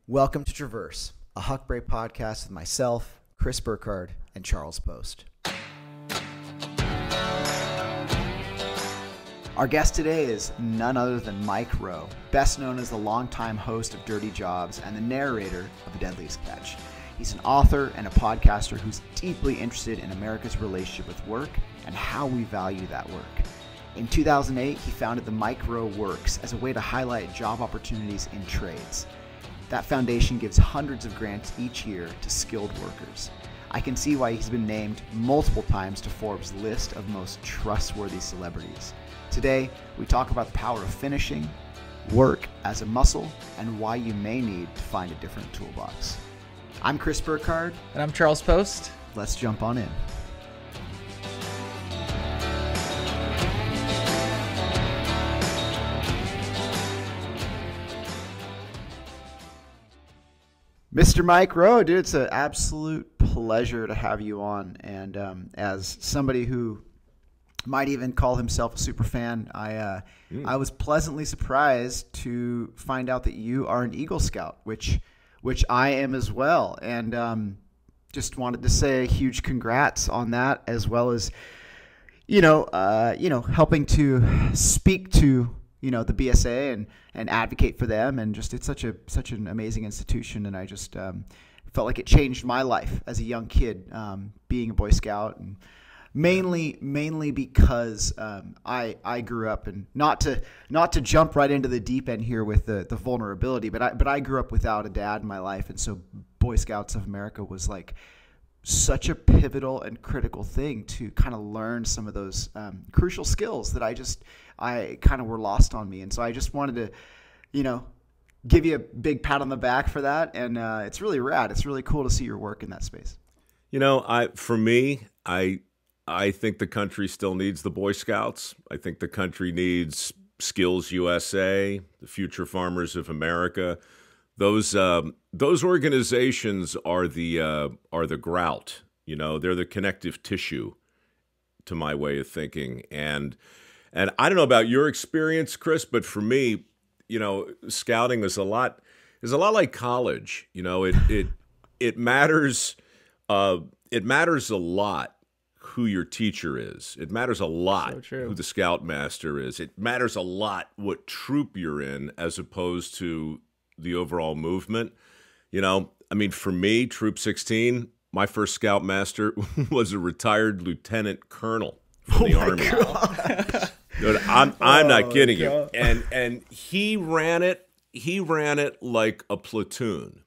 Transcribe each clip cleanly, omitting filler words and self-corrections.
Welcome to Traverse, a Huckberry podcast with myself, Chris Burkhardt, and Charles Post. Our guest today is none other than Mike Rowe, best known as the longtime host of Dirty Jobs and the narrator of The Deadliest Catch. He's an author and a podcaster who's deeply interested in America's relationship with work and how we value that work. In 2008, he founded the Mike Rowe Works as a way to highlight job opportunities in trades. That foundation gives hundreds of grants each year to skilled workers. I can see why he's been named multiple times to Forbes' list of most trustworthy celebrities. Today, we talk about the power of finishing, work as a muscle, and why you may need to find a different toolbox. I'm Chris Burkhardt. And I'm Charles Post. Let's jump on in. Mr. Mike Rowe, dude, it's an absolute pleasure to have you on. And as somebody who might even call himself a super fan, I was pleasantly surprised to find out that you are an Eagle Scout, which I am as well. And just wanted to say a huge congrats on that, as well as helping to speak to the BSA and advocate for them, and just it's such an amazing institution, and I just felt like it changed my life as a young kid, being a Boy Scout, and mainly because I grew up, and not to jump right into the deep end here with the vulnerability, but I grew up without a dad in my life, and so Boy Scouts of America was like such a pivotal and critical thing to kind of learn some of those crucial skills that I kind of were lost on me. And so I just wanted to, give you a big pat on the back for that. And it's really rad. It's really cool to see your work in that space. For me, I think the country still needs the Boy Scouts. I think the country needs Skills USA, the Future Farmers of America. Those organizations are the grout. They're the connective tissue, to my way of thinking. And I don't know about your experience, Chris, but for me, scouting is a lot like college. It matters. It matters a lot who your teacher is. It matters a lot who the scoutmaster is. It matters a lot what troop you're in, as opposed to the overall movement. For me, Troop 16, my first scoutmaster was a retired lieutenant colonel from the Army. Dude, I'm not kidding you. And he ran it like a platoon.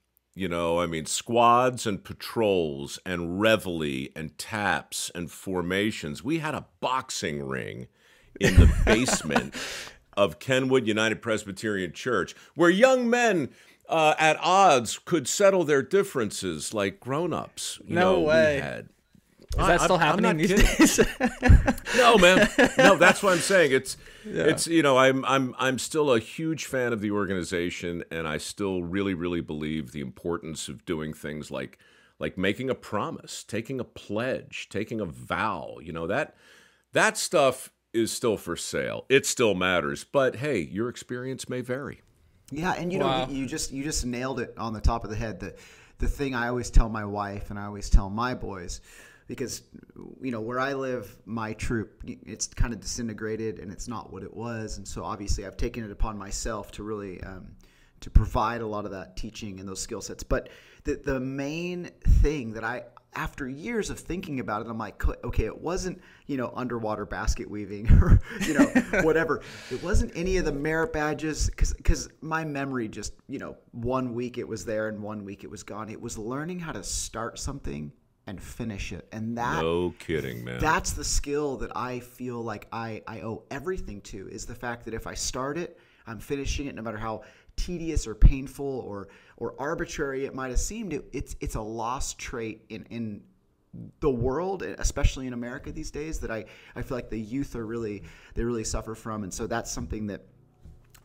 Squads and patrols and reveille and taps and formations. We had a boxing ring in the basement of Kenwood United Presbyterian Church, where young men at odds could settle their differences like grown-ups. No way. Is that still happening these days? No, man. No, that's what I'm saying. I'm still a huge fan of the organization, and I still really, really believe the importance of doing things like making a promise, taking a pledge, taking a vow. That stuff is still for sale. It still matters. But hey, your experience may vary. Yeah, and Wow. you just nailed it on the top of the head. The thing I always tell my wife and I always tell my boys, because where I live, my troop, it's kind of disintegrated and it's not what it was, and so obviously I've taken it upon myself to really to provide a lot of that teaching and those skill sets. But the main thing that after years of thinking about it, I'm like, okay, it wasn't, underwater basket weaving or, whatever. It wasn't any of the merit badges, because my memory just, 1 week it was there and 1 week it was gone. It was learning how to start something and finish it. And that, no kidding, man. That's the skill that I feel like I owe everything to, is the fact that if I start it, I'm finishing it, no matter how tedious or painful or arbitrary it might have seemed. It's a lost trait in the world, especially in America these days, that I feel like the youth they really suffer from. And so that's something that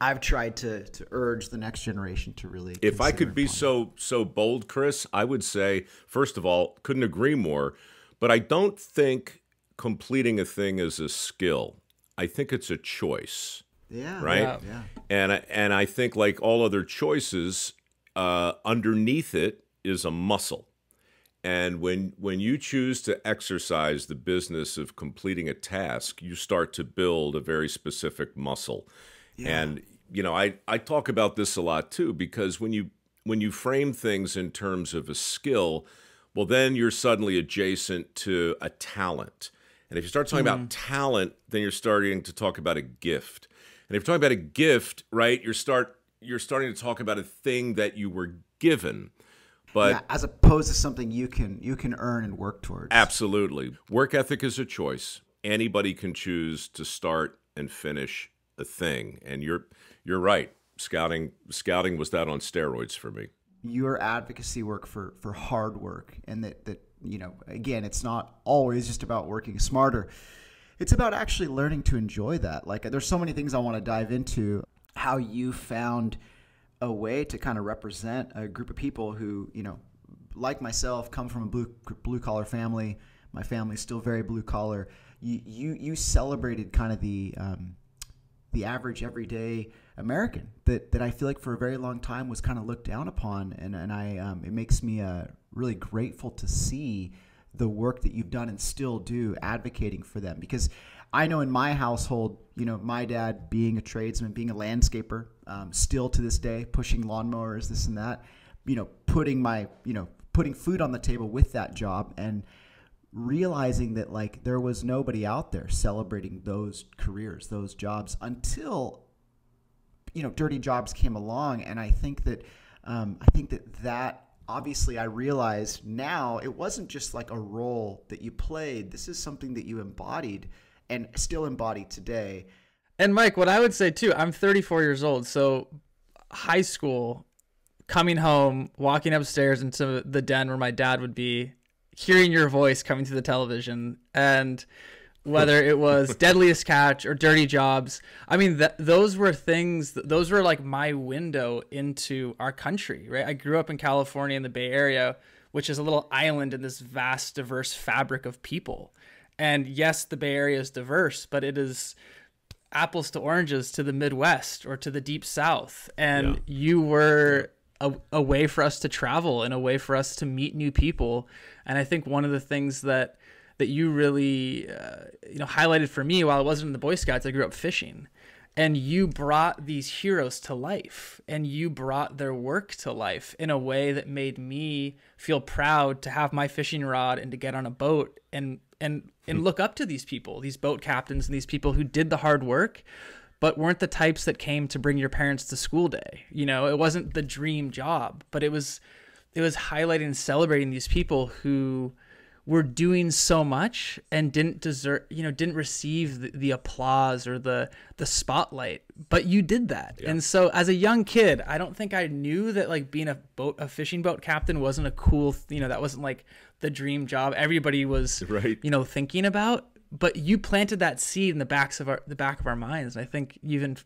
I've tried to urge the next generation to really consider. If I could be so bold, Chris, I would say, first of all, couldn't agree more, but I don't think completing a thing is a skill. I think it's a choice. Yeah. Right? Yeah. And I think, like all other choices, underneath it is a muscle. And when you choose to exercise the business of completing a task, you start to build a very specific muscle. Yeah. And I talk about this a lot too, because when you frame things in terms of a skill, well, then you're suddenly adjacent to a talent. And if you start talking about talent, then you're starting to talk about a gift. And if you're talking about a gift, right, you're starting to talk about a thing that you were given. But yeah, as opposed to something you can earn and work towards. Absolutely. Work ethic is a choice. Anybody can choose to start and finish a thing. And you're right. Scouting was that on steroids for me. Your advocacy work for hard work, and that again, it's not always just about working smarter. It's about actually learning to enjoy that. Like, there's so many things I want to dive into. How you found a way to kind of represent a group of people who, like myself, come from a blue collar family. My family's still very blue collar. You celebrated kind of the average everyday American that I feel like for a very long time was kind of looked down upon, and it makes me really grateful to see the work that you've done and still do advocating for them. Because I know in my household, my dad being a tradesman, being a landscaper, still to this day, pushing lawnmowers, this and that, putting food on the table with that job, and realizing that like there was nobody out there celebrating those careers, those jobs, until dirty jobs came along. And I think that obviously I realize now it wasn't just like a role that you played. This is something that you embodied and still embody today. And Mike, what I would say too, I'm 34 years old. So high school, coming home, walking upstairs into the den where my dad would be, hearing your voice coming through the television, and whether it was Deadliest Catch or Dirty Jobs, I mean, those were like my window into our country, right? I grew up in California in the Bay Area, which is a little island in this vast, diverse fabric of people. And yes, the Bay Area is diverse, but it is apples to oranges to the Midwest or to the Deep South. And you were a way for us to travel and a way for us to meet new people. And I think one of the things that you really highlighted for me while I wasn't in the Boy Scouts, I grew up fishing, and you brought these heroes to life, and you brought their work to life in a way that made me feel proud to have my fishing rod and to get on a boat and look up to these people, these boat captains, and these people who did the hard work, but weren't the types that came to bring your parents to school day. It wasn't the dream job, but it was highlighting and celebrating these people who were doing so much and didn't receive the applause or the spotlight, but you did that. Yeah. And so as a young kid, I don't think I knew that like being a fishing boat captain wasn't a cool, that wasn't like the dream job everybody was, right, thinking about. But you planted that seed in the back of our minds. And I think you've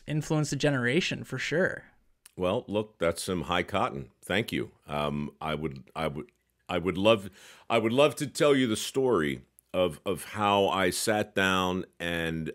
influenced a generation for sure. Well, look, that's some high cotton. Thank you. I would love to tell you the story of how I sat down and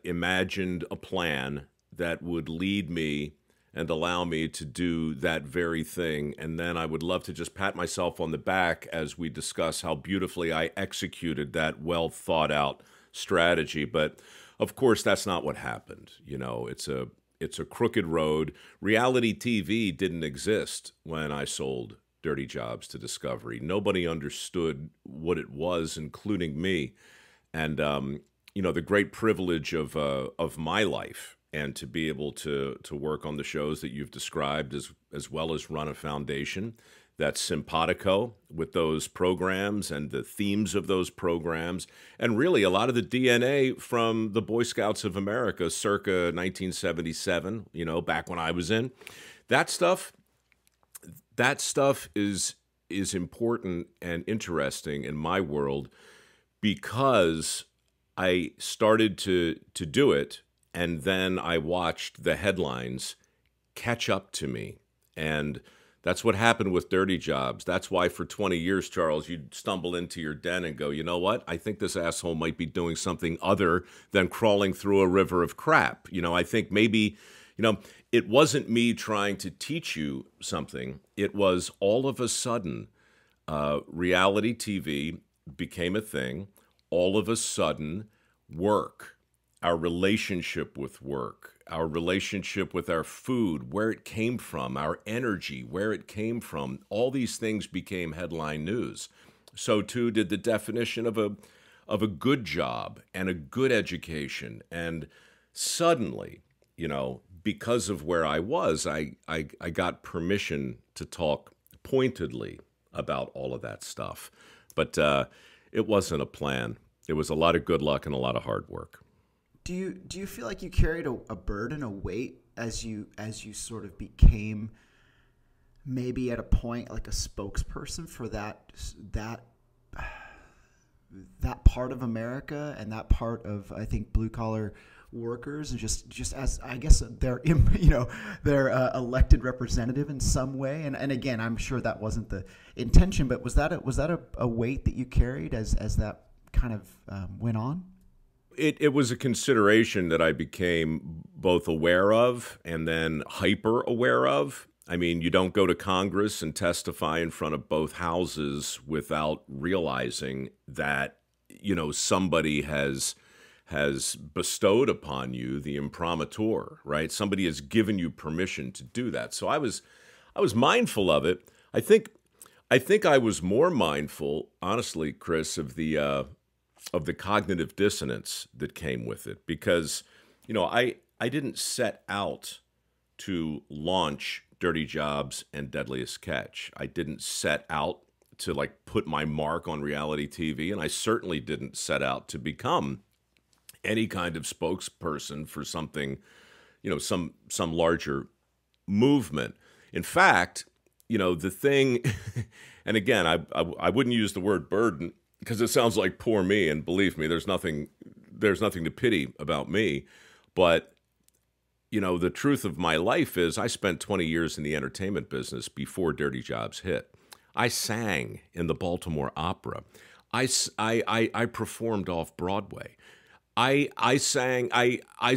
imagined a plan that would lead me and allow me to do that very thing. And then I would love to just pat myself on the back as we discuss how beautifully I executed that well thought out strategy. But of course, that's not what happened. It's a crooked road. Reality TV didn't exist when I sold Dirty Jobs to Discovery. Nobody understood what it was, including me. And the great privilege of my life, and to be able to work on the shows that you've described, as well as run a foundation that's simpatico with those programs and the themes of those programs, and really a lot of the DNA from the Boy Scouts of America circa 1977, back when I was in. That stuff is important and interesting in my world, because I started to do it, and then I watched the headlines catch up to me. And that's what happened with Dirty Jobs. That's why for 20 years, Charles, you'd stumble into your den and go, you know what? I think this asshole might be doing something other than crawling through a river of crap. I think maybe You know, it wasn't me trying to teach you something. It was all of a sudden, reality TV became a thing. All of a sudden, work, our relationship with work, our relationship with our food, where it came from, our energy, where it came from, all these things became headline news. So too did the definition of a good job and a good education. And suddenly, you know, because of where I was, I got permission to talk pointedly about all of that stuff. But it wasn't a plan. It was a lot of good luck and a lot of hard work. Do you feel like you carried a burden, a weight, as you sort of became maybe at a point like a spokesperson for that part of America and that part of, I think, blue collar workers, and just as, I guess, their elected representative in some way? And again, I'm sure that wasn't the intention, but was that a weight that you carried as that kind of went on? It was a consideration that I became both aware of and then hyper aware of. I mean, you don't go to Congress and testify in front of both houses without realizing that, you know, somebody has bestowed upon you the imprimatur, right? Somebody has given you permission to do that. So I was mindful of it. I think I was more mindful, honestly, Chris, of the cognitive dissonance that came with it, because, you know, I didn't set out to launch Dirty Jobs and Deadliest Catch. I didn't set out to like put my mark on reality TV, and I certainly didn't set out to become any kind of spokesperson for something, you know, some larger movement. In fact, you know, the thing, and again, I wouldn't use the word burden because it sounds like poor me, and believe me, there's nothing to pity about me, but you know, the truth of my life is I spent 20 years in the entertainment business before Dirty Jobs hit. I sang in the Baltimore Opera. I performed off Broadway. I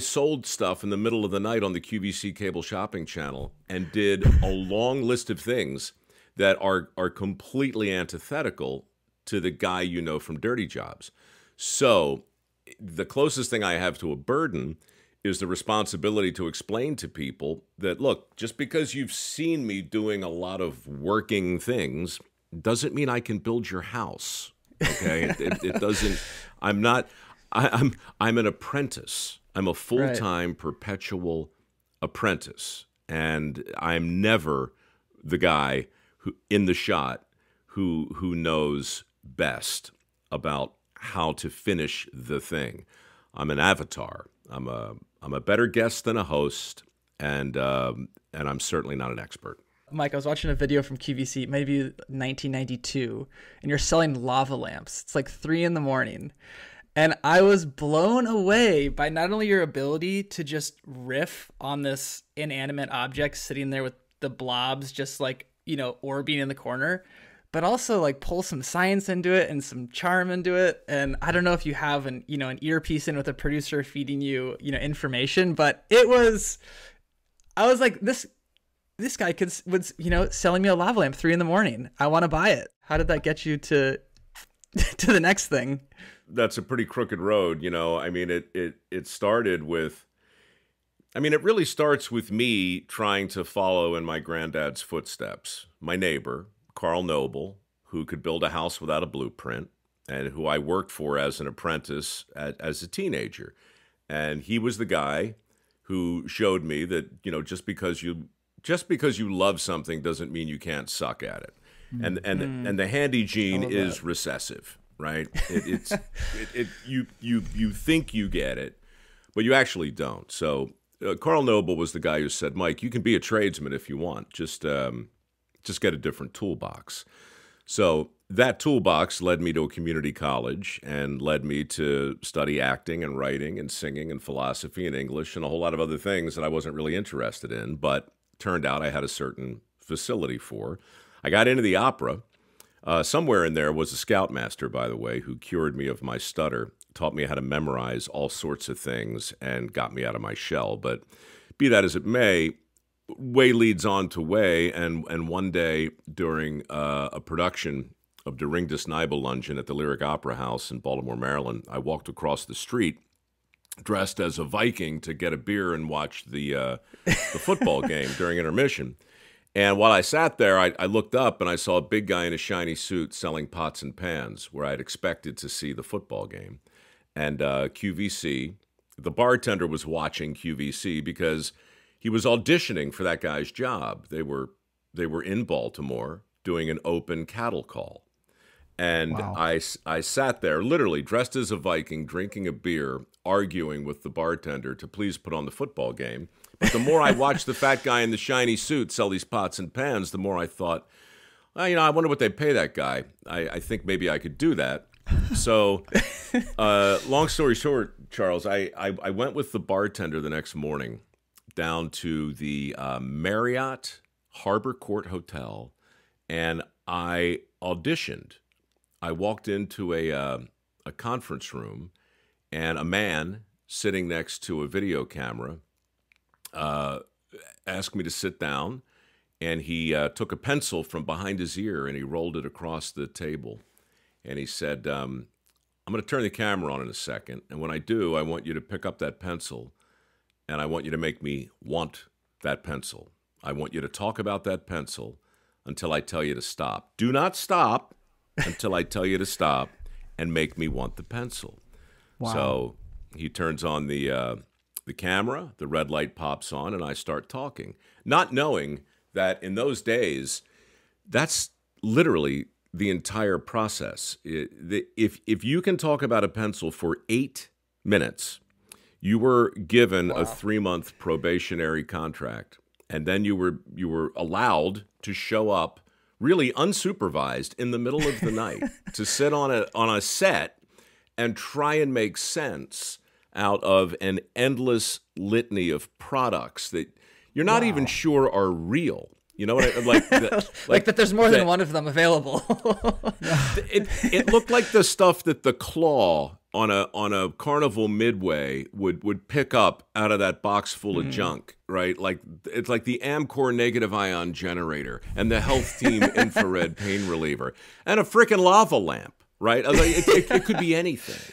sold stuff in the middle of the night on the QVC cable shopping channel and did a long list of things that are completely antithetical to the guy you know from Dirty Jobs. So the closest thing I have to a burden is the responsibility to explain to people that, look, just because you've seen me doing a lot of working things doesn't mean I can build your house. Okay, it doesn't. I'm an apprentice. I'm a full-time, perpetual apprentice, and I'm never the guy who in the shot who knows best about how to finish the thing. I'm an avatar. I'm a better guest than a host, and I'm certainly not an expert. Mike, I was watching a video from QVC, maybe 1992, and you're selling lava lamps. It's like 3 a.m. And I was blown away by not only your ability to just riff on this inanimate object sitting there with the blobs just like, you know, orbiting in the corner, but also like pull some science into it and some charm into it. And I don't know if you have an earpiece in with a producer feeding you, information, but I was like, this guy was selling me a lava lamp 3 a.m. I want to buy it. How did that get you to the next thing? That's a pretty crooked road. I mean, it started with, it really starts with me trying to follow in my granddad's footsteps. My neighbor, Carl Noble, who could build a house without a blueprint, and who I worked for as an apprentice as a teenager. And he was the guy who showed me that, just because you love something doesn't mean you can't suck at it. And the handy gene is recessive, right? You think you get it, but you actually don't. So Carl Noble was the guy who said, Mike, you can be a tradesman if you want. Just get a different toolbox. So that toolbox led me to a community college and led me to study acting and writing and singing and philosophy and English and a whole lot of other things that I wasn't really interested in, but turned out I had a certain facility for. I got into the opera. Somewhere in there was a scoutmaster, by the way, who cured me of my stutter, taught me how to memorize all sorts of things, and got me out of my shell. But be that as it may, way leads on to way, and one day during a production of Der Ring des Nibelungen at the Lyric Opera House in Baltimore, Maryland, I walked across the street dressed as a Viking to get a beer and watch the football game during intermission. And while I sat there, I looked up and I saw a big guy in a shiny suit selling pots and pans where I'd expected to see the football game. And QVC, the bartender was watching QVC because he was auditioning for that guy's job. They were in Baltimore doing an open cattle call. And Wow. I sat there literally dressed as a Viking, drinking a beer, arguing with the bartender to please put on the football game. But the more I watched the fat guy in the shiny suit sell these pots and pans, the more I thought, well, I wonder what they pay that guy. I think maybe I could do that. So long story short, Charles, I went with the bartender the next morning down to the Marriott Harbor Court Hotel, and I auditioned. I walked into a conference room, and a man sitting next to a video camera asked me to sit down, and he took a pencil from behind his ear and he rolled it across the table. And he said, I'm going to turn the camera on in a second, and when I do, I want you to pick up that pencil, and I want you to make me want that pencil. I want you to talk about that pencil until I tell you to stop. Do not stop until I tell you to stop, and make me want the pencil. Wow. So he turns on the camera, the red light pops on, and I start talking, not knowing that in those days, that's literally the entire process. If you can talk about a pencil for 8 minutes, you were given a 3-month probationary contract, and then you were allowed to show up really unsupervised in the middle of the night to sit on a set and try and make sense out of an endless litany of products that you're not even sure are real. You know what I like? Like that there's more than one of them available. It looked like the stuff that the Claw on a Carnival Midway would pick up out of that box full of junk, right? Like it's like the Amcor negative ion generator and the Health Team infrared pain reliever and a freaking lava lamp, right? It could be anything.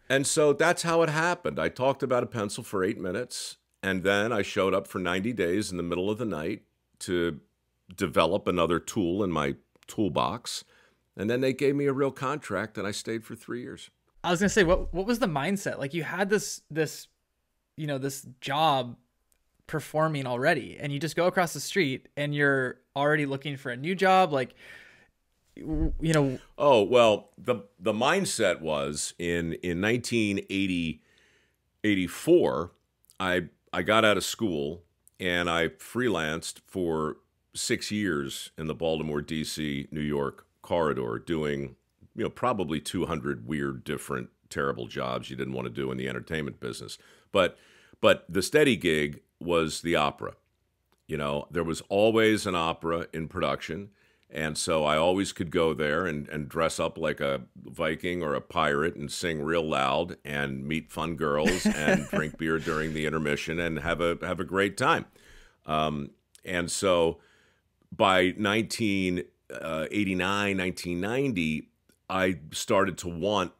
And so that's how it happened. I talked about a pencil for 8 minutes, and then I showed up for 90 days in the middle of the night to develop another tool in my toolbox. And then they gave me a real contract, and I stayed for 3 years. I was gonna say, what was the mindset? Like you had this job performing already, and you just go across the street and you're already looking for a new job. Like, Oh, well, the mindset was in 1984, I got out of school and I freelanced for 6 years in the Baltimore, D.C., New York corridor doing, probably 200 weird, different, terrible jobs you didn't want to do in the entertainment business. But the steady gig was the opera. There was always an opera in production. And so I always could go there and dress up like a Viking or a pirate and sing real loud and meet fun girls and drink beer during the intermission and have a great time. And so by 1989, 1990, I started to want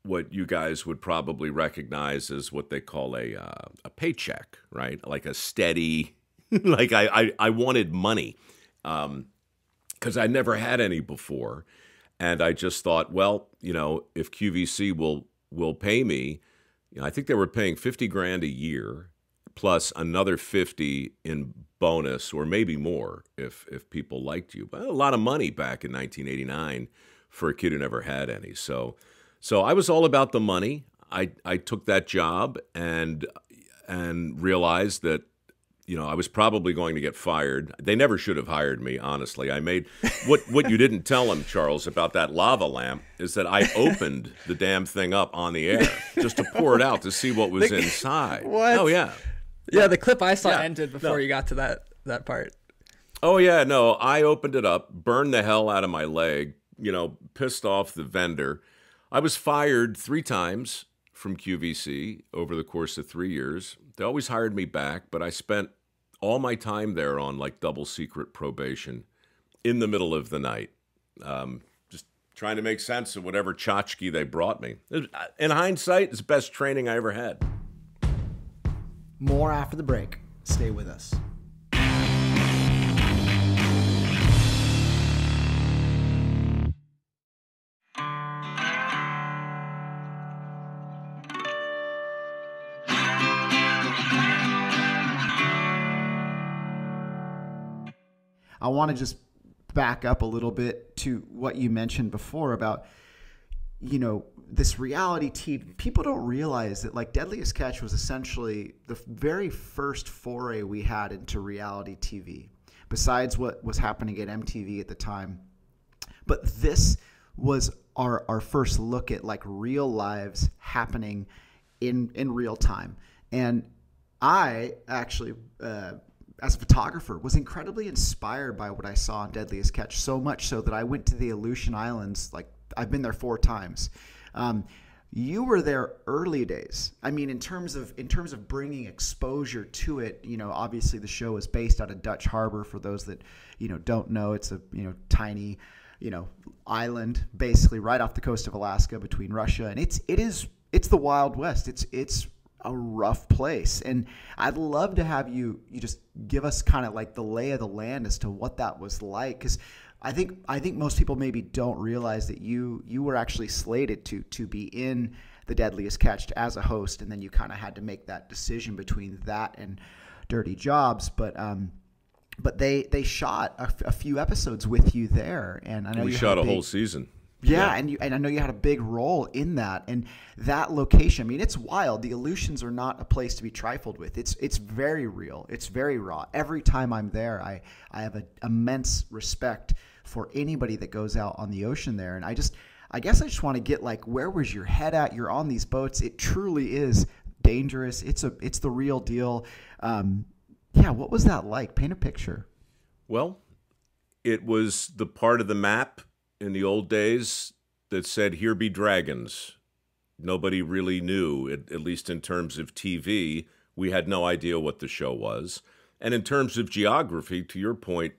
what you guys would probably recognize as what they call a paycheck, right? Like a steady, like I wanted money. Because I never had any before. And I just thought, well, if QVC will pay me, I think they were paying $50,000 a year plus another 50 in bonus, or maybe more if people liked you. But a lot of money back in 1989 for a kid who never had any. So I was all about the money. I took that job and realized that I was probably going to get fired. They never should have hired me, honestly. I made what you didn't tell them, Charles, about that lava lamp is that I opened the damn thing up on the air just to pour it out to see what was inside. What? Oh yeah. Yeah, the clip I saw ended before you got to that part. Oh yeah, no, I opened it up, burned the hell out of my leg, pissed off the vendor. I was fired 3 times from QVC over the course of 3 years. They always hired me back, but I spent all my time there on like double secret probation in the middle of the night, just trying to make sense of whatever tchotchke they brought me. In hindsight, it's the best training I ever had. More after the break. Stay with us. I want to just back up a little bit to what you mentioned before about, this reality TV. People don't realize that like Deadliest Catch was essentially the very first foray we had into reality TV, besides what was happening at MTV at the time. But this was our first look at like real lives happening in real time. And I actually, as a photographer, was incredibly inspired by what I saw on Deadliest Catch, so much so that I went to the Aleutian Islands. Like, I've been there 4 times. You were there early days. I mean, in terms of bringing exposure to it, obviously the show is based out of Dutch Harbor. For those that, don't know, it's a, tiny, island basically right off the coast of Alaska between Russia. And it's the Wild West. It's a rough place. And I'd love to have you just give us kind of like the lay of the land as to what that was like. Because I think most people maybe don't realize that you were actually slated to be in the Deadliest Catch as a host, and then you kind of had to make that decision between that and Dirty Jobs. But they shot a few episodes with you there, and I know we shot a whole season. Yeah, and I know you had a big role in that, and that location. I mean, it's wild. The Aleutians are not a place to be trifled with. It's very real. It's very raw. Every time I'm there, I have an immense respect for anybody that goes out on the ocean there. And I guess I just want to get like, where was your head at? You're on these boats. It truly is dangerous. It's the real deal. What was that like? Paint a picture. Well, it was the part of the map in the old days that said, "Here be dragons." Nobody really knew, at least in terms of TV. We had no idea what the show was. And in terms of geography, to your point,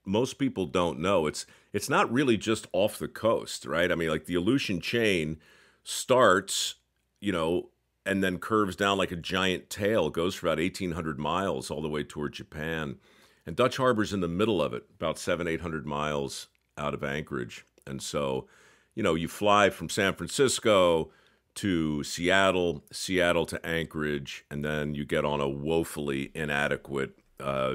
most people don't know. It's not really just off the coast, right? I mean, like the Aleutian chain starts, and then curves down like a giant tail, goes for about 1,800 miles all the way toward Japan. And Dutch Harbor's in the middle of it, about 700-800 miles out of Anchorage. And so, you fly from San Francisco to Seattle to Anchorage, and then you get on a woefully inadequate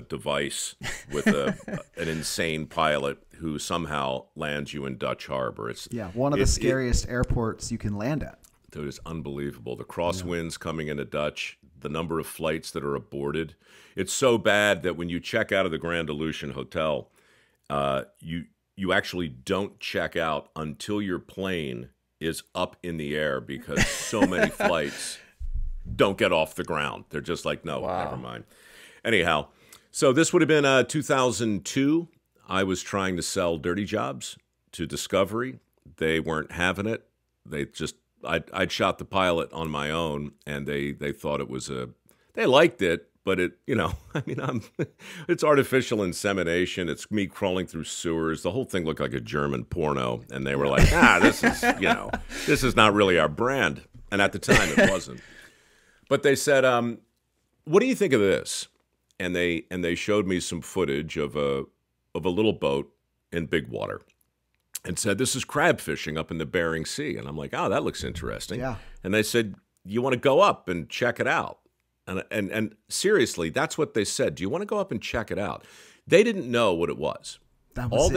device with an insane pilot who somehow lands you in Dutch Harbor. One of the scariest airports you can land at. Dude, it's unbelievable. The crosswinds coming into Dutch, the number of flights that are aborted. It's so bad that when you check out of the Grand Aleutian Hotel, you actually don't check out until your plane is up in the air, because so many flights don't get off the ground. They're just like, no, never mind. Anyhow, so this would have been 2002. I was trying to sell Dirty Jobs to Discovery. They weren't having it. I'd shot the pilot on my own, and they thought it was they liked it, but it's artificial insemination. It's me crawling through sewers. The whole thing looked like a German porno, and they were like, this is not really our brand. And at the time, it wasn't. But they said, what do you think of this? And they showed me some footage of a little boat in big water, and said, this is crab fishing up in the Bering Sea. And I'm like, oh, that looks interesting. Yeah. And they said, you want to go up and check it out? And seriously, that's what they said. Do you want to go up and check it out? They didn't know what it was. That was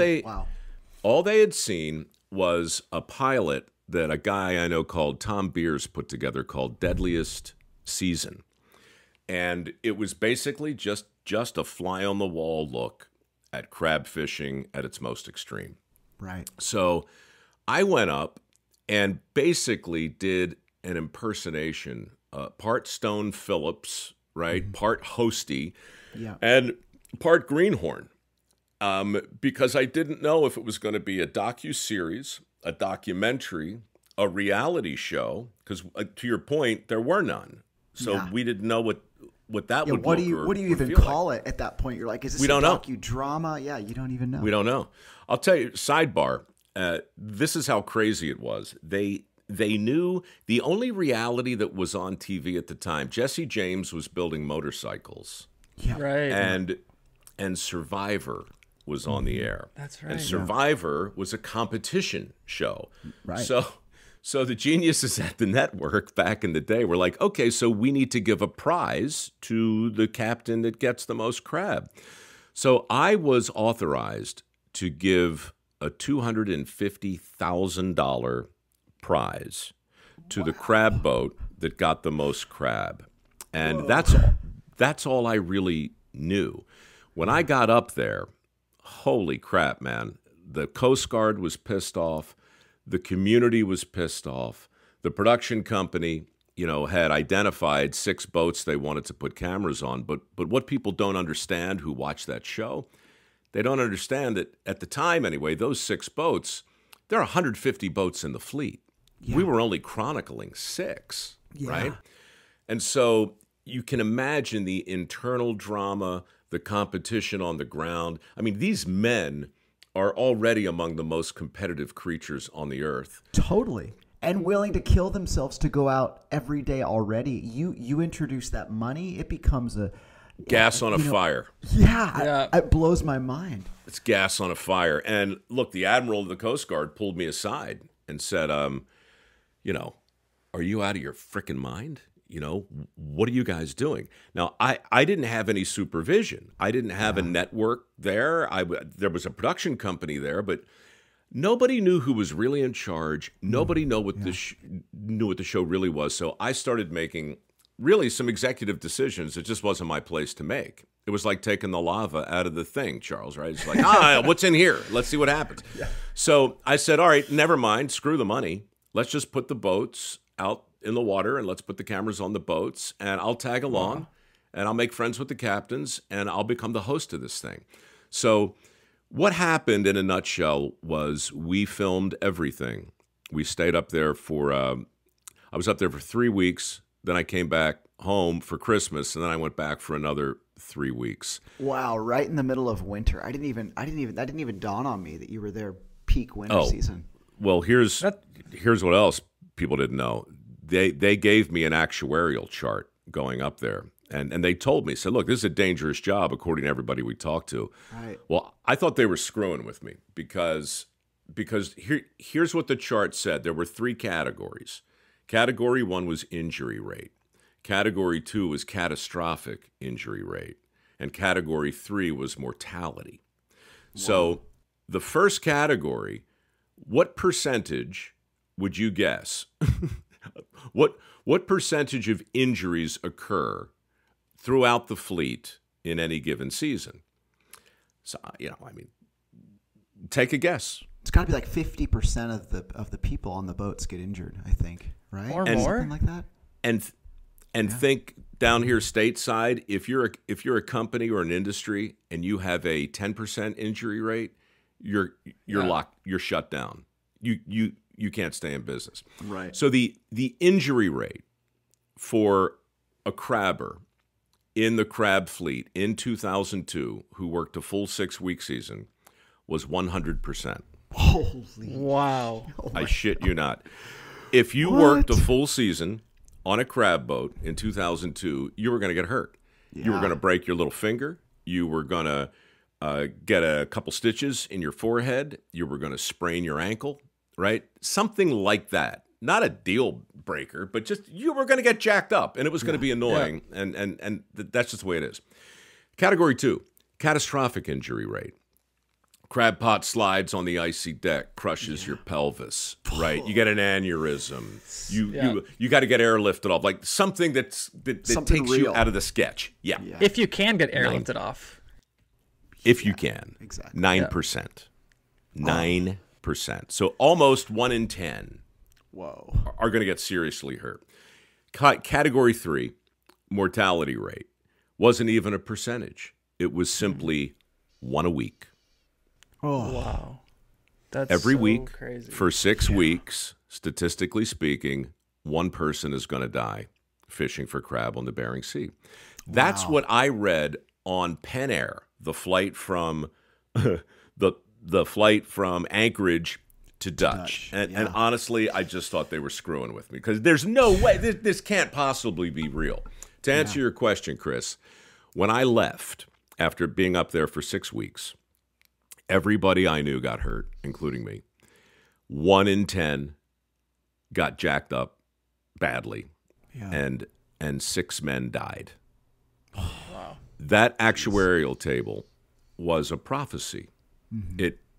All they had seen was a pilot that a guy I know called Tom Beers put together called Deadliest Season. And it was basically just a fly-on-the-wall look at crab fishing at its most extreme. Right. So I went up and basically did an impersonation, part Stone Phillips, right, part Hosty, and part Greenhorn, because I didn't know if it was going to be a docuseries, a documentary, a reality show, because to your point, there were none. So we didn't know what that would what look do you or, what do you or even feel call like. it at that point? You're like, is this We don't a know. docudrama? Yeah, you don't even know. We don't know. I'll tell you, sidebar, this is how crazy it was. They knew the only reality that was on TV at the time, Jesse James was building motorcycles. Yeah. Right. And Survivor was on the air. That's right. And Survivor was a competition show. Right. So the geniuses at the network back in the day were like, okay, so we need to give a prize to the captain that gets the most crab. So I was authorized to give a $250,000 prize to the crab boat that got the most crab. And that's all I really knew. When I got up there, holy crap, man. The Coast Guard was pissed off. The community was pissed off. The production company, had identified 6 boats they wanted to put cameras on. But what people don't understand who watch that show, they don't understand that at the time anyway, those 6 boats, there are 150 boats in the fleet. Yeah. We were only chronicling 6, right? And so you can imagine the internal drama, the competition on the ground. I mean, these men are already among the most competitive creatures on the earth. Totally. And willing to kill themselves to go out every day already. You introduce that money, it becomes a... Gas on a fire. Yeah, it blows my mind. It's gas on a fire. And look, the Admiral of the Coast Guard pulled me aside and said, are you out of your frickin' mind? What are you guys doing? Now, I didn't have any supervision. I didn't have a network there. There was a production company there, but nobody knew who was really in charge. Nobody knew what the show really was. So I started making really some executive decisions. It just wasn't my place to make. It was like taking the lava out of the thing, Charles, right? It's like, what's in here? Let's see what happens. Yeah. So I said, all right, never mind. Screw the money. Let's just put the boats out in the water and let's put the cameras on the boats and I'll tag along and I'll make friends with the captains and I'll become the host of this thing. So what happened in a nutshell was we filmed everything. We stayed up there I was up there for 3 weeks. Then I came back home for Christmas and then I went back for another 3 weeks. Wow. Right in the middle of winter. That didn't even dawn on me that you were there peak winter season. Well, here's what else people didn't know. They gave me an actuarial chart going up there, and they told me, said, look, this is a dangerous job according to everybody we talked to. Right. Well, I thought they were screwing with me because here's what the chart said. There were 3 categories. Category 1 was injury rate. Category 2 was catastrophic injury rate. And Category 3 was mortality. Wow. So the first category, what percentage would you guess? What percentage of injuries occur throughout the fleet in any given season? So, take a guess. It's got to be like 50% of the people on the boats get injured, I think, right? Or more. Something like that. And think down here stateside, if you're a company or an industry and you have a 10% injury rate, you're locked, you're shut down. You can't stay in business. Right. So the injury rate for a crabber in the crab fleet in 2002 who worked a full 6-week season was 100%. Holy. Wow. I shit you not. If you worked a full season on a crab boat in 2002, you were going to get hurt. Yeah. You were going to break your little finger. You were going to get a couple stitches in your forehead. You were going to sprain your ankle, right? Something like that. Not a deal breaker, but just you were going to get jacked up, and it was going to be annoying, and that's just the way it is. Category 2, catastrophic injury rate. Crab pot slides on the icy deck, crushes your pelvis, right? You get an aneurysm. You got to get airlifted off, like something that something takes real. you out of the sketch. Yeah. If you can get airlifted off. If you can. Exactly. 9%. 9%. So almost 1 in 10 are going to get seriously hurt. Category 3, mortality rate, wasn't even a percentage. It was simply 1 a week. Oh, wow. That's Every so week crazy. for 6 weeks, statistically speaking, one person is going to die fishing for crab on the Bering Sea. That's Wow. what I read on Pen Air, the flight from the flight from Anchorage to Dutch. And honestly, I just thought they were screwing with me because there's no way this can't possibly be real. To answer your question, Chris, when I left after being up there for 6 weeks, everybody I knew got hurt, including me. 1 in 10 got jacked up badly, and 6 men died. Wow. That actuarial table was a prophecy.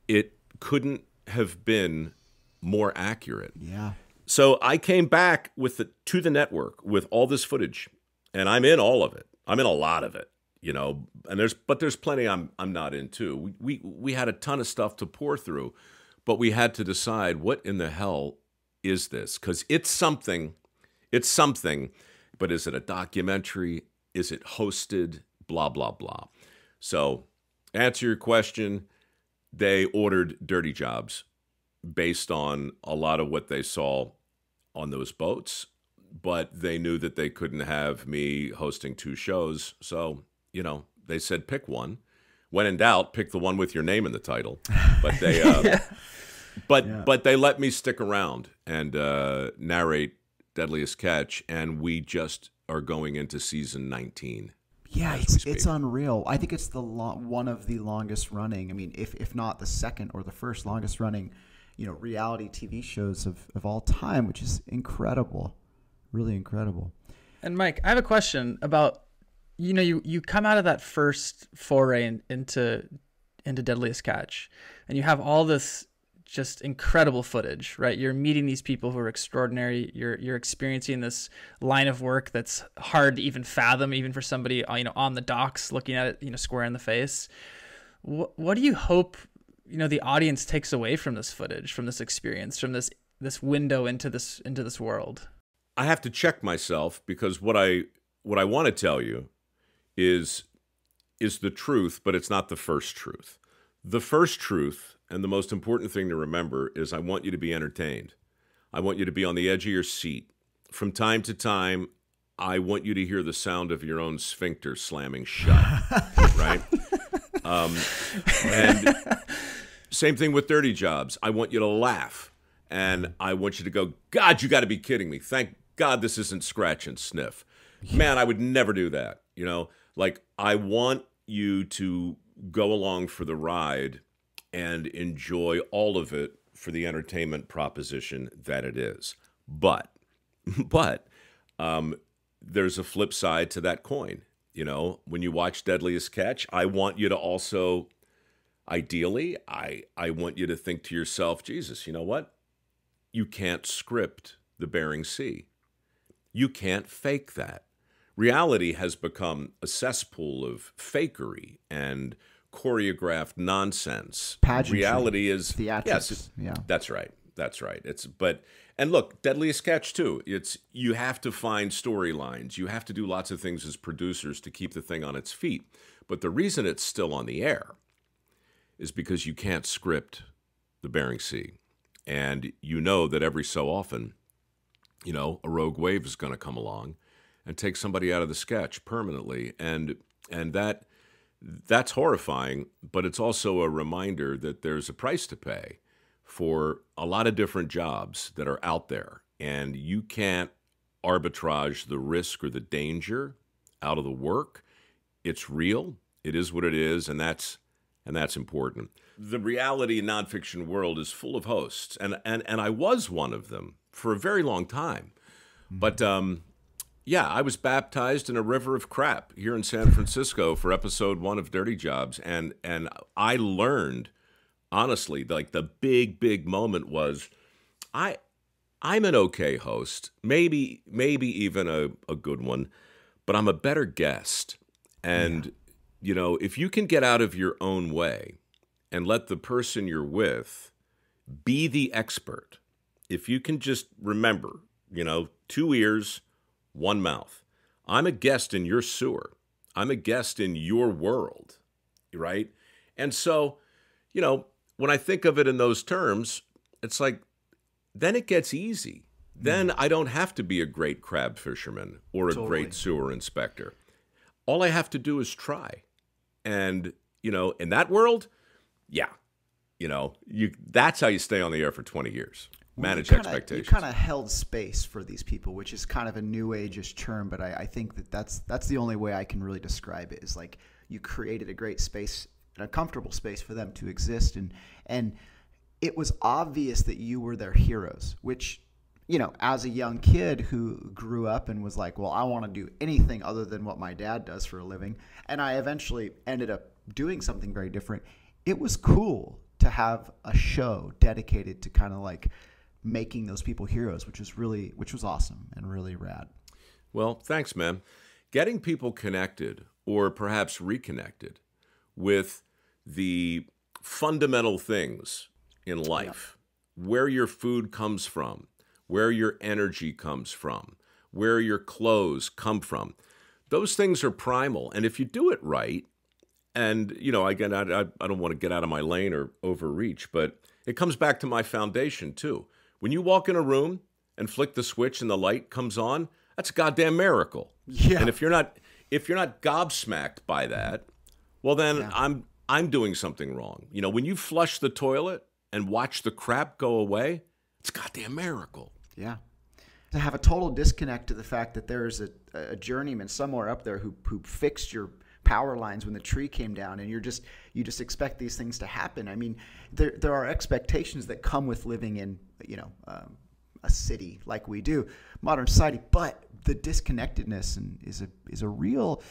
It couldn't have been more accurate. Yeah. So I came back to the network with all this footage, and I'm in all of it. I'm in a lot of it, and there's plenty I'm not in too. We had a ton of stuff to pour through, but we had to decide what in the hell is this? Because it's something, but is it a documentary? Is it hosted? Blah, blah, blah. So, answer your question, they ordered Dirty Jobs based on a lot of what they saw on those boats, but they knew that they couldn't have me hosting 2 shows. So, they said pick one. When in doubt, pick the one with your name in the title. But they but they let me stick around and narrate Deadliest Catch, and we just are going into season 19. Yeah, it's unreal. I think it's one of the longest running. I mean, if not the second or the first longest running, reality TV shows of all time, which is incredible, really incredible. And Mike, I have a question about, you come out of that first foray into Deadliest Catch, and you have all this just incredible footage, right? You're meeting these people who are extraordinary. You're experiencing this line of work that's hard to even fathom, even for somebody, on the docks looking at it, square in the face. What do you hope, the audience takes away from this footage, from this experience, from this window into this world? I have to check myself because what I want to tell you is the truth, but it's not the first truth. The first truth, and the most important thing to remember, is I want you to be entertained. I want you to be on the edge of your seat. From time to time, I want you to hear the sound of your own sphincter slamming shut, right? And same thing with Dirty Jobs. I want you to laugh, and I want you to go, God, you got to be kidding me. Thank God this isn't scratch and sniff. Man, I would never do that. I want you to go along for the ride and enjoy all of it for the entertainment proposition that it is. But there's a flip side to that coin. When you watch Deadliest Catch, I want you to also, ideally, I want you to think to yourself, Jesus, you know what? You can't script the Bering Sea. You can't fake that. Reality has become a cesspool of fakery and choreographed nonsense. Pageantry. Reality is theatrics. Yes, that's right. And look, Deadliest Catch too. You have to find storylines. You have to do lots of things as producers to keep the thing on its feet. But the reason it's still on the air is because you can't script the Bering Sea, and that every so often, a rogue wave is going to come along and take somebody out of the sketch permanently, and that's horrifying, but it's also a reminder that there's a price to pay for a lot of different jobs that are out there, and you can't arbitrage the risk or the danger out of the work. It's real. It is what it is, and that's important. The reality nonfiction world is full of hosts, and I was one of them for a very long time. But I was baptized in a river of crap here in San Francisco for episode 1 of Dirty Jobs, and I learned, honestly, the big moment was I'm an okay host, maybe even a good one, but I'm a better guest. And if you can get out of your own way and let the person you're with be the expert, if you can just remember, 2 ears, 1 mouth. I'm a guest in your sewer. I'm a guest in your world, right? And so, when I think of it in those terms, it's like, then it gets easy. Then I don't have to be a great crab fisherman or a great sewer inspector. All I have to do is try. And, in that world, yeah, that's how you stay on the air for 20 years. Manage expectations. You kind of held space for these people, which is kind of a new age-ish term, but I think that's the only way I can really describe it, is like you created a great space, a comfortable space for them to exist. And it was obvious that you were their heroes, which, as a young kid who grew up and was like, well, I want to do anything other than what my dad does for a living, and I eventually ended up doing something very different, it was cool to have a show dedicated to kind of like making those people heroes, which was awesome and really rad. Well, thanks, man. Getting people connected or perhaps reconnected with the fundamental things in life, where your food comes from, where your energy comes from, where your clothes come from. Those things are primal. And if you do it right, and, again, I don't want to get out of my lane or overreach, but it comes back to my foundation too. When you walk in a room and flick the switch and the light comes on, that's a goddamn miracle. Yeah. And if you're not gobsmacked by that, well, then I'm doing something wrong. When you flush the toilet and watch the crap go away, it's a goddamn miracle. Yeah. To have a total disconnect to the fact that there's a journeyman somewhere up there who fixed your power lines when the tree came down, and you just expect these things to happen. I mean, there are expectations that come with living in a city like we do, modern society, but the disconnectedness is a real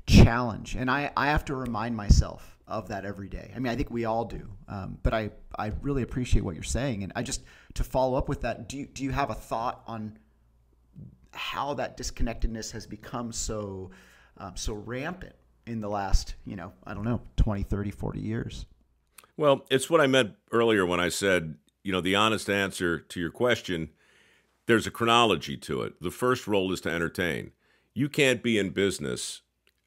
challenge, and I have to remind myself of that every day. I mean, I think we all do, but I really appreciate what you're saying, and to follow up with that, do you have a thought on how that disconnectedness has become so rampant in the last, 20, 30, 40 years? Well, it's what I meant earlier when I said, the honest answer to your question, there's a chronology to it. The first role is to entertain. You can't be in business,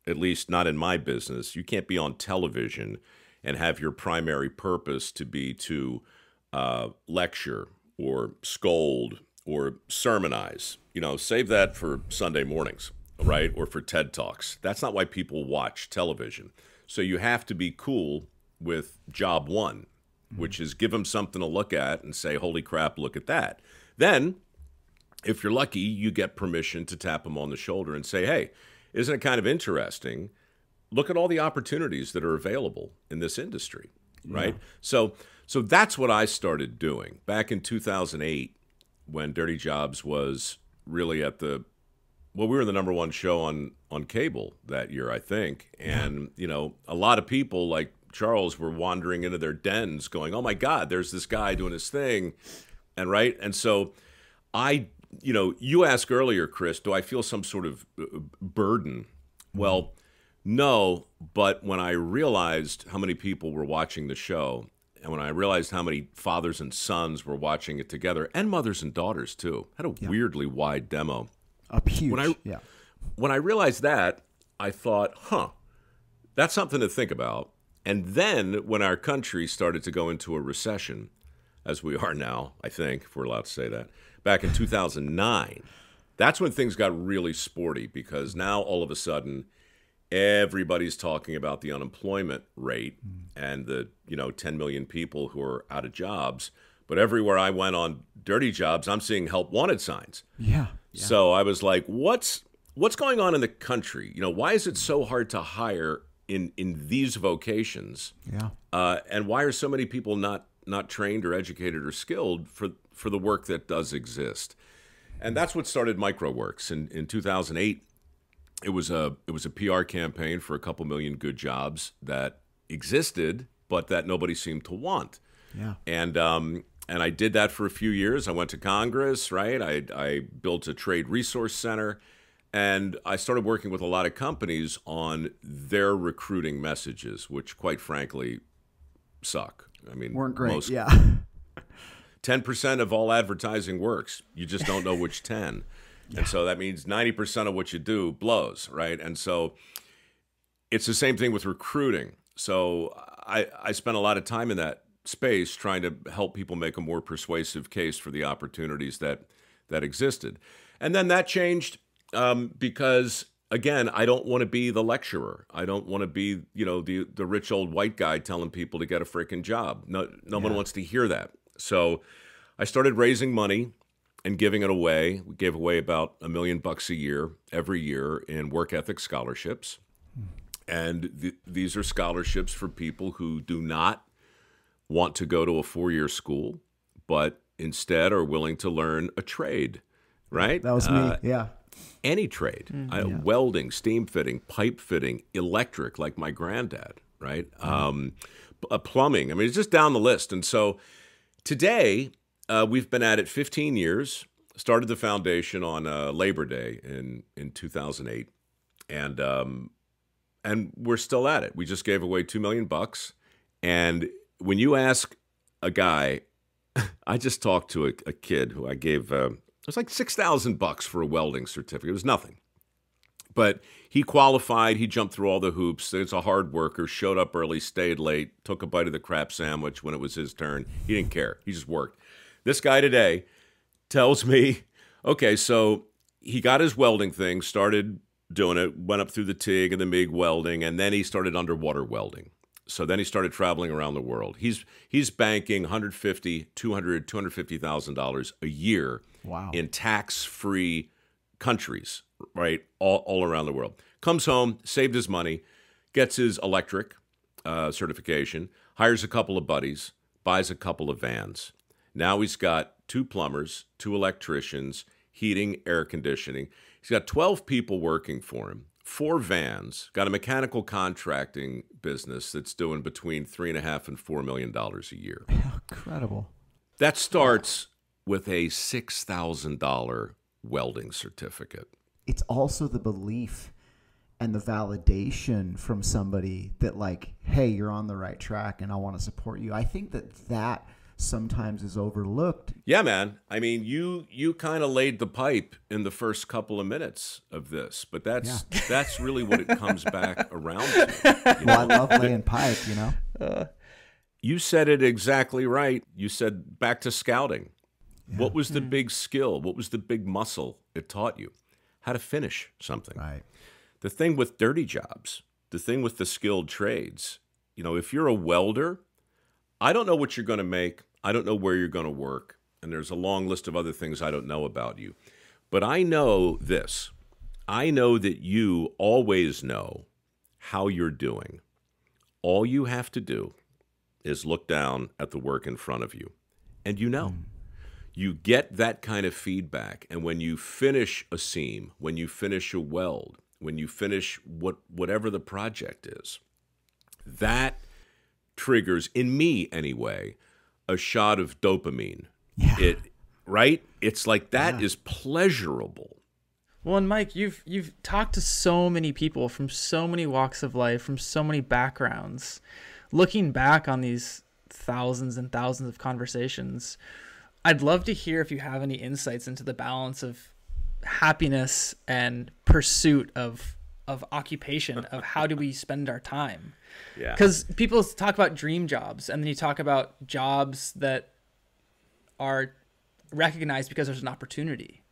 at least not in my business. You can't be on television and have your primary purpose to be to lecture or scold or sermonize. Save that for Sunday mornings, right? Or for TED Talks. That's not why people watch television. So you have to be cool with job one, which is give them something to look at and say, holy crap, look at that. Then, if you're lucky, you get permission to tap them on the shoulder and say, hey, isn't it kind of interesting? Look at all the opportunities that are available in this industry, right? So that's what I started doing back in 2008 when Dirty Jobs was really at we were the number one show on cable that year, I think. And, a lot of people like Charles were wandering into their dens going, oh my God, there's this guy doing his thing. And right. And so you asked earlier, Chris, do I feel some sort of burden? Well, no. But when I realized how many people were watching the show, and when I realized how many fathers and sons were watching it together, and mothers and daughters too, had a weirdly wide demo. Huge. When I realized that, I thought, that's something to think about. And then when our country started to go into a recession, as we are now, I think, if we're allowed to say that, back in 2009, that's when things got really sporty, because now all of a sudden everybody's talking about the unemployment rate and the 10 million people who are out of jobs. But everywhere I went on Dirty Jobs, I'm seeing help wanted signs. Yeah. So I was like, what's going on in the country? Why is it so hard to hire in these vocations? Yeah. And why are so many people not trained or educated or skilled for the work that does exist? And that's what started MicroWorks in 2008. It was a PR campaign for a couple million good jobs that existed, but that nobody seemed to want. Yeah. And I did that for a few years. I went to Congress, right? I built a trade resource center, and I started working with a lot of companies on their recruiting messages, which, quite frankly, suck. I mean, weren't great. 10% of all advertising works. You just don't know which 10. And so that means 90% of what you do blows, right? And so it's the same thing with recruiting. So I spent a lot of time in that space trying to help people make a more persuasive case for the opportunities that existed. And then that changed because, again, I don't want to be the lecturer. I don't want to be, the rich old white guy telling people to get a freaking job. No one wants to hear that. So I started raising money and giving it away. We gave away about $1 million a year, every year, in work ethic scholarships. And these are scholarships for people who do not want to go to a 4-year school, but instead are willing to learn a trade, right? That was me, yeah. Any trade, welding, steam fitting, pipe fitting, electric, like my granddad, right? Plumbing. I mean, it's just down the list. And so today, we've been at it 15 years, started the foundation on Labor Day in 2008, and we're still at it. We just gave away $2 million. And when you ask a guy, I just talked to a kid who I gave, it was like $6,000 for a welding certificate. It was nothing. But he qualified. He jumped through all the hoops. He's a hard worker, showed up early, stayed late, took a bite of the crap sandwich when it was his turn. He didn't care. He just worked. This guy today tells me, okay, so he got his welding thing, started doing it, went up through the TIG and the MIG welding, and then he started underwater welding. So then he started traveling around the world. He's banking $150,000, $200,000, $250,000 a year in tax-free countries, right, all around the world. Comes home, saved his money, gets his electric certification, hires a couple of buddies, buys a couple of vans. Now he's got 2 plumbers, 2 electricians, heating, air conditioning. He's got 12 people working for him, 4 vans, got a mechanical contracting business that's doing between $3.5 and $4 million a year. Incredible. That starts with a $6,000 welding certificate. It's also the belief and the validation from somebody that, like, hey, you're on the right track and I want to support you. I think that sometimes is overlooked. Yeah, man. I mean, you kind of laid the pipe in the first couple of minutes of this, but that's really what it comes back around to. Well, I love laying pipe, You said it exactly right. You said back to scouting. Yeah. What was the big skill? What was the big muscle it taught you? How to finish something. Right. The thing with dirty jobs, the thing with the skilled trades, if you're a welder, I don't know what you're going to make. I don't know where you're going to work. And there's a long list of other things I don't know about you. But I know this. I know that you always know how you're doing. All you have to do is look down at the work in front of you. And you get that kind of feedback. And when you finish a seam, when you finish a weld, when you finish whatever the project is, that triggers, in me anyway, a shot of dopamine. Yeah. Right? It's like that is pleasurable. Well, and Mike, you've talked to so many people from so many walks of life, from so many backgrounds. Looking back on these thousands and thousands of conversations, I'd love to hear if you have any insights into the balance of happiness and pursuit of occupation, of how do we spend our time. Yeah. Because people talk about dream jobs, and then you talk about jobs that are recognized because there's an opportunity.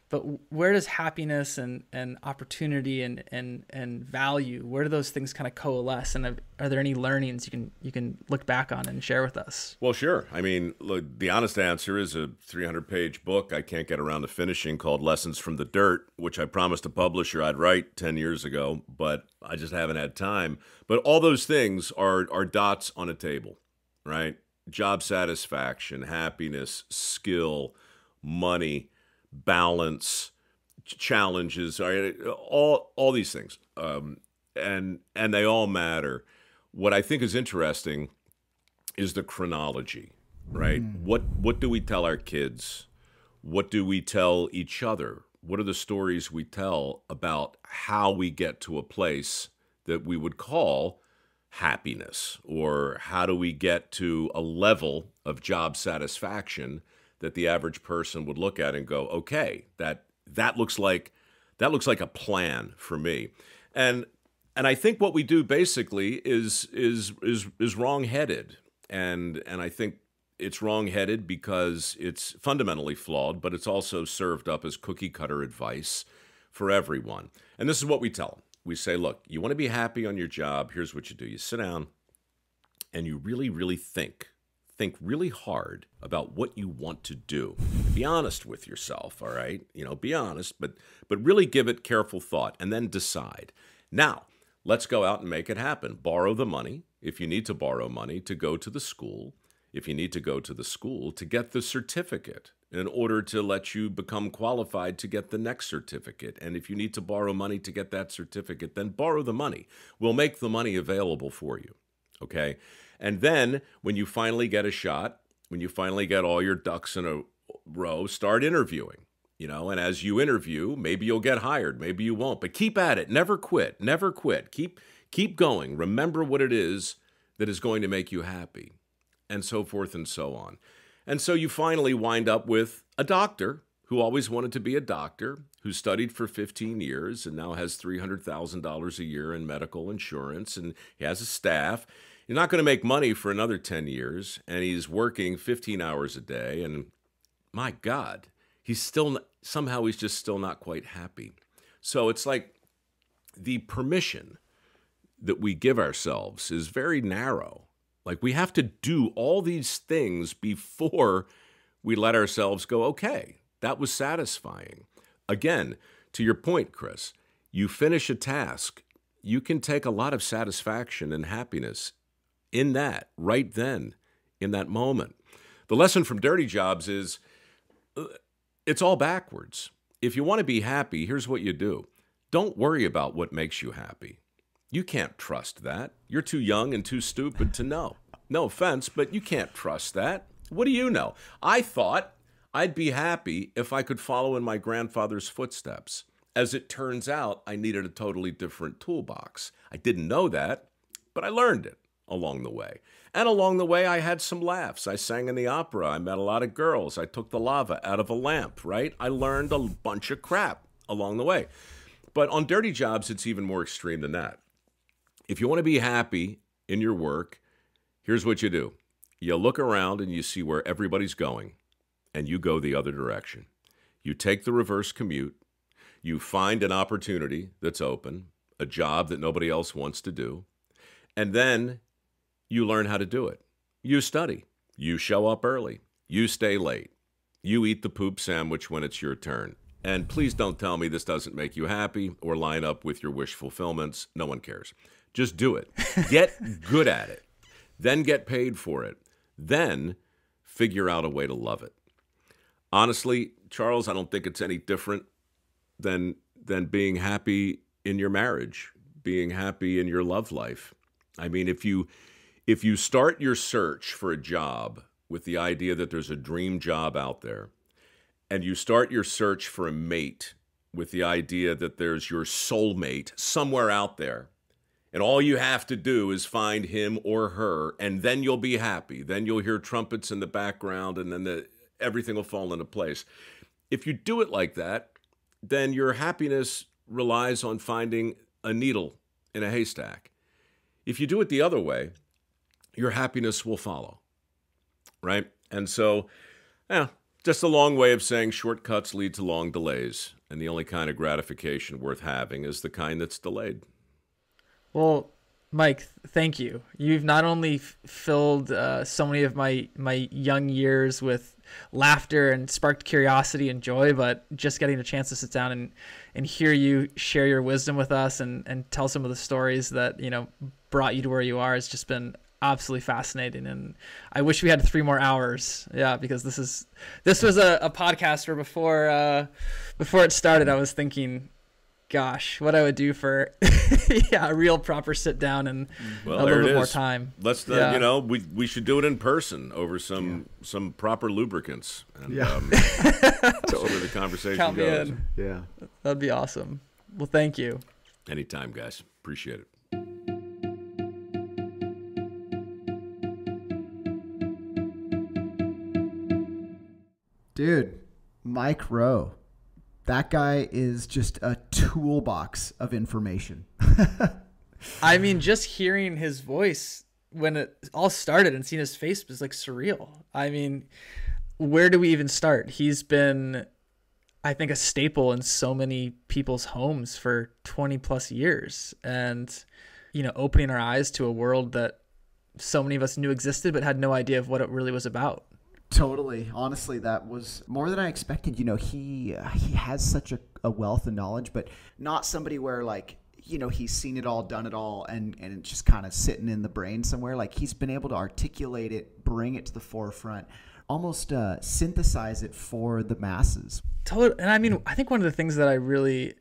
But where does happiness and opportunity and value, where do those things kind of coalesce? And are there any learnings you can look back on and share with us? Well, sure. I mean, look, the honest answer is a 300-page book I can't get around to finishing called Lessons from the Dirt, which I promised a publisher I'd write 10 years ago, but I just haven't had time. But all those things are dots on a table, right? Job satisfaction, happiness, skill, money, balance, challenges, all these things, and they all matter. What I think is interesting is the chronology, right? What do we tell our kids? What do we tell each other? What are the stories we tell about how we get to a place that we would call happiness, or how do we get to a level of job satisfaction that the average person would look at and go, okay, that looks like a plan for me. And I think what we do basically is wrong-headed. and I think it's wrong-headed because it's fundamentally flawed, but it's also served up as cookie-cutter advice for everyone. And this is what we tell them. We say, look, you want to be happy on your job, here's what you do. You sit down and you really, really think really hard about what you want to do. Be honest with yourself, all right? Be honest, but really give it careful thought and then decide. Now, let's go out and make it happen. Borrow the money, if you need to borrow money, to go to the school. If you need to go to the school to get the certificate in order to let you become qualified to get the next certificate. And if you need to borrow money to get that certificate, then borrow the money. We'll make the money available for you, okay? And then when you finally get a shot, when you finally get all your ducks in a row, start interviewing, and as you interview, maybe you'll get hired, maybe you won't, but keep at it. Never quit. Never quit. Keep going. Remember what it is that is going to make you happy, and so forth and so on. And so you finally wind up with a doctor who always wanted to be a doctor, who studied for 15 years and now has $300,000 a year in medical insurance, and he has a staff. You're not going to make money for another 10 years, and he's working 15 hours a day, and my God, somehow he's just still not quite happy. So it's like the permission that we give ourselves is very narrow. Like we have to do all these things before we let ourselves go, okay, that was satisfying. Again, to your point, Chris, you finish a task, you can take a lot of satisfaction and happiness in that, right then, in that moment. The lesson from Dirty Jobs is it's all backwards. If you want to be happy, here's what you do. Don't worry about what makes you happy. You can't trust that. You're too young and too stupid to know. No offense, but you can't trust that. What do you know? I thought I'd be happy if I could follow in my grandfather's footsteps. As it turns out, I needed a totally different toolbox. I didn't know that, but I learned it along the way. And along the way, I had some laughs. I sang in the opera. I met a lot of girls. I took the lava out of a lamp, right? I learned a bunch of crap along the way. But on Dirty Jobs, it's even more extreme than that. If you want to be happy in your work, here's what you do. You look around and you see where everybody's going, and you go the other direction. You take the reverse commute. You find an opportunity that's open, a job that nobody else wants to do, and then you learn how to do it. You study. You show up early. You stay late. You eat the poop sandwich when it's your turn. And please don't tell me this doesn't make you happy or line up with your wish fulfillments. No one cares. Just do it. Get good at it. Then get paid for it. Then figure out a way to love it. Honestly, Charles, I don't think it's any different than being happy in your marriage, being happy in your love life. I mean, if you start your search for a job with the idea that there's a dream job out there, and you start your search for a mate with the idea that there's your soulmate somewhere out there, and all you have to do is find him or her, and then you'll be happy. Then you'll hear trumpets in the background, and then everything will fall into place. If you do it like that, then your happiness relies on finding a needle in a haystack. If you do it the other way, your happiness will follow, right? And so, just a long way of saying shortcuts lead to long delays, and the only kind of gratification worth having is the kind that's delayed. Well, Mike, thank you. You've not only filled so many of my young years with laughter and sparked curiosity and joy, but just getting a chance to sit down and hear you share your wisdom with us and tell some of the stories that, brought you to where you are has just been absolutely fascinating. And I wish we had 3 more hours. Yeah, because this was a podcast where before it started, I was thinking, gosh, what I would do for a real proper sit down and a little bit more time. Let's we should do it in person over some proper lubricants. And, so the conversation Count goes. Me in. Yeah, that'd be awesome. Well, thank you. Anytime, guys. Appreciate it. dude, Mike Rowe. That guy is just a toolbox of information. I mean, just hearing his voice when it all started and seeing his face was like surreal. I mean, where do we even start? He's been, I think, a staple in so many people's homes for 20 plus years, and, you know, opening our eyes to a world that so many of us knew existed but had no idea of what it really was about. Totally. Honestly, that was more than I expected. You know, he has such a wealth of knowledge, but not somebody where, like, you know, he's seen it all, done it all, and it's just kind of sitting in the brain somewhere. Like, he's been able to articulate it, bring it to the forefront, almost synthesize it for the masses. Totally. And I mean, I think one of the things that I really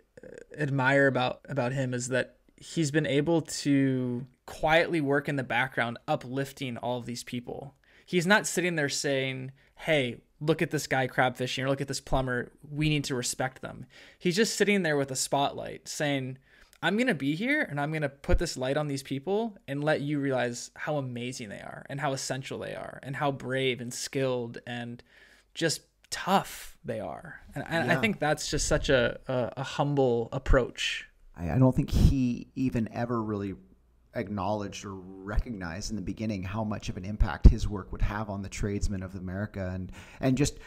admire about him is that he's been able to quietly work in the background, uplifting all of these people. He's not sitting there saying, hey, look at this guy crab fishing, or look at this plumber, we need to respect them. He's just sitting there with a spotlight saying, I'm going to be here and I'm going to put this light on these people and let you realize how amazing they are and how essential they are and how brave and skilled and just tough they are. And I think that's just such a humble approach. I don't think he even ever really acknowledged or recognized in the beginning how much of an impact his work would have on the tradesmen of America and just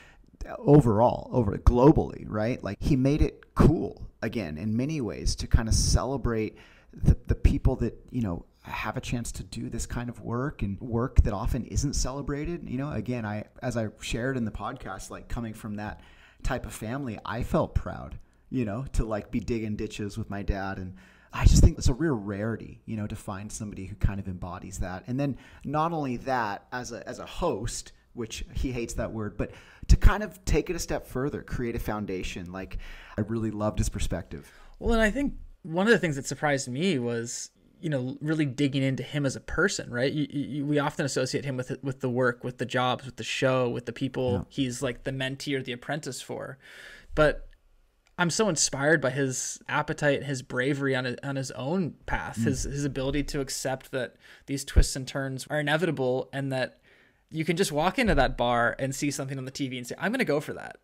overall, globally, right? Like, he made it cool again in many ways to kind of celebrate the people that, you know, have a chance to do this kind of work and work that often isn't celebrated. You know, again, as I shared in the podcast, like, coming from that type of family, I felt proud, you know, to like be digging ditches with my dad. And I just think it's a real rarity, you know, to find somebody who kind of embodies that. And then not only that, as a host, which he hates that word, but to kind of take it a step further, create a foundation. Like, I really loved his perspective. Well, and I think one of the things that surprised me was, you know, really digging into him as a person, right? We often associate him with the work, with the jobs, with the show, with the people he's like the mentee or the apprentice for. But I'm so inspired by his appetite, his bravery on his own path, his ability to accept that these twists and turns are inevitable, and that you can just walk into that bar and see something on the TV and say, I'm going to go for that.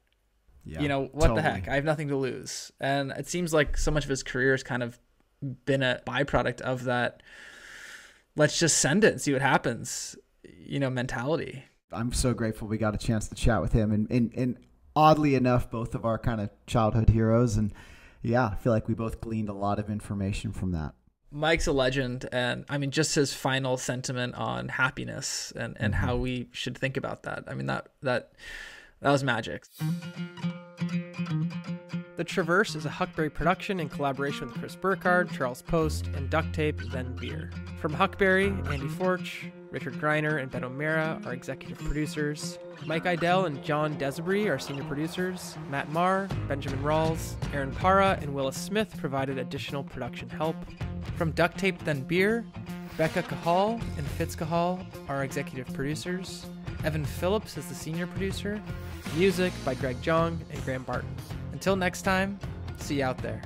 Yeah, you know, what the heck? I have nothing to lose. And it seems like so much of his career has kind of been a byproduct of that, let's just send it and see what happens, you know, mentality. I'm so grateful we got a chance to chat with him. And oddly enough, both of our kind of childhood heroes. And yeah, I feel like we both gleaned a lot of information from that. Mike's a legend, and I mean, just his final sentiment on happiness and how we should think about that. I mean, that was magic. The Traverse is a Huckberry production in collaboration with Chris Burkhardt, Charles Post, and Duct Tape, Then Beer. From Huckberry, Andy Forch, Richard Greiner, and Ben O'Meara are executive producers. Mike Idell and John Desabry are senior producers. Matt Marr, Benjamin Rawls, Aaron Para, and Willis Smith provided additional production help. From Duct Tape, Then Beer, Becca Cahal and Fitz Cahal are executive producers. Evan Phillips is the senior producer. Music by Greg Jong and Graham Barton. Until next time, see you out there.